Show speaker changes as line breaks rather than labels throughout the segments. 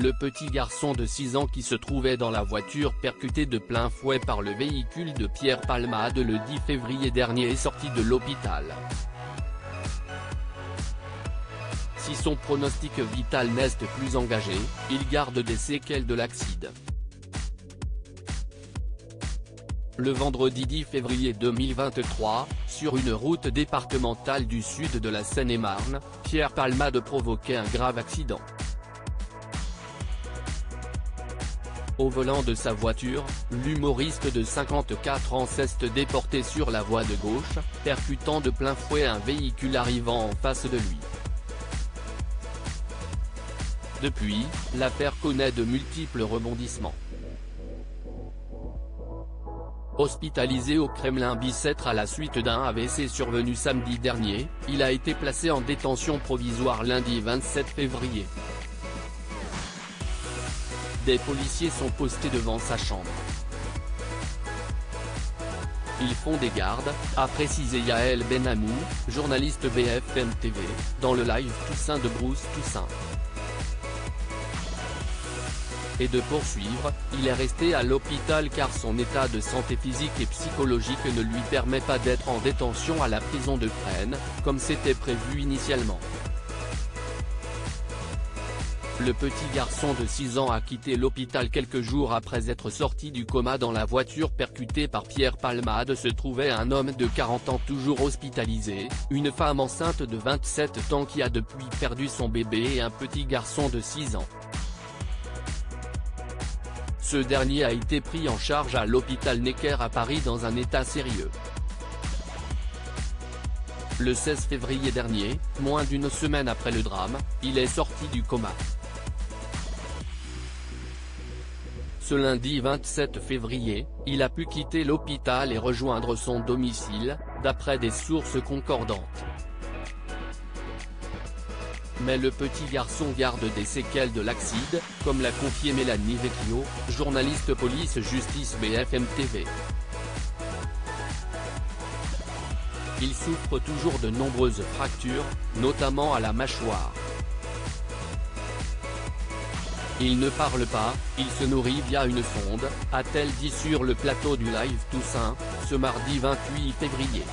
Le petit garçon de 6 ans qui se trouvait dans la voiture percuté de plein fouet par le véhicule de Pierre Palmade le 10 février dernier est sorti de l'hôpital. Si son pronostic vital n'est plus engagé, il garde des séquelles de l'accident. Le vendredi 10 février 2023, sur une route départementale du sud de la Seine-et-Marne, Pierre Palmade provoquait un grave accident. Au volant de sa voiture, l'humoriste de 54 ans s'est déporté sur la voie de gauche, percutant de plein fouet un véhicule arrivant en face de lui. Depuis, l'affaire connaît de multiples rebondissements. Hospitalisé au Kremlin-Bicêtre à la suite d'un AVC survenu samedi dernier, il a été placé en détention provisoire lundi 27 février. Des policiers sont postés devant sa chambre. Ils font des gardes, a précisé Yael Benamou, journaliste BFM TV, dans le live Toussaint de Bruce Toussaint. Et de poursuivre, il est resté à l'hôpital car son état de santé physique et psychologique ne lui permet pas d'être en détention à la prison de Fresnes, comme c'était prévu initialement. Le petit garçon de 6 ans a quitté l'hôpital quelques jours après être sorti du coma dans la voiture percutée par Pierre Palmade. Se trouvait un homme de 40 ans toujours hospitalisé, une femme enceinte de 27 ans qui a depuis perdu son bébé et un petit garçon de 6 ans. Ce dernier a été pris en charge à l'hôpital Necker à Paris dans un état sérieux. Le 16 février dernier, moins d'une semaine après le drame, il est sorti du coma. Ce lundi 27 février, il a pu quitter l'hôpital et rejoindre son domicile, d'après des sources concordantes. Mais le petit garçon garde des séquelles de l'accident, comme l'a confié Mélanie Vecchio, journaliste police-justice BFM TV. Il souffre toujours de nombreuses fractures, notamment à la mâchoire. Il ne parle pas, il se nourrit via une sonde, a-t-elle dit sur le plateau du live Toussaint, ce mardi 28 février.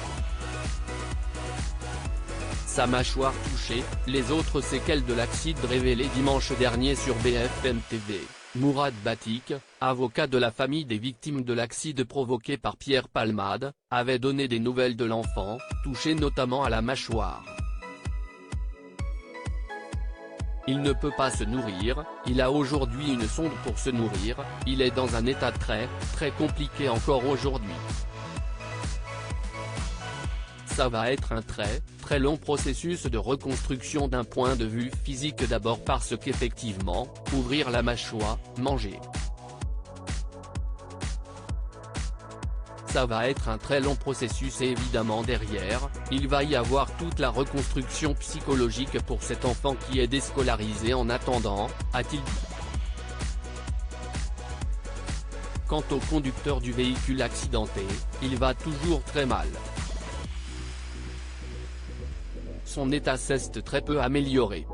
Sa mâchoire touchée, les autres séquelles de l'accident révélées dimanche dernier sur BFM TV. Mourad Batik, avocat de la famille des victimes de l'accident provoqué par Pierre Palmade, avait donné des nouvelles de l'enfant, touché notamment à la mâchoire. Il ne peut pas se nourrir, il a aujourd'hui une sonde pour se nourrir, il est dans un état très compliqué encore aujourd'hui. Ça va être un très long processus de reconstruction d'un point de vue physique, d'abord parce qu'effectivement, ouvrir la mâchoire, manger. Ça va être un très long processus et évidemment derrière, il va y avoir toute la reconstruction psychologique pour cet enfant qui est déscolarisé en attendant, a-t-il dit. Quant au conducteur du véhicule accidenté, il va toujours très mal. Son état s'est très peu amélioré.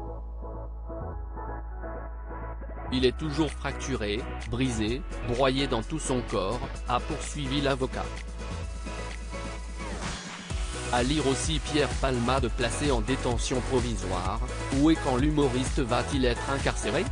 Il est toujours fracturé, brisé, broyé dans tout son corps, a poursuivi l'avocat. À lire aussi Pierre Palmade placé en détention provisoire, où et quand l'humoriste va-t-il être incarcéré ?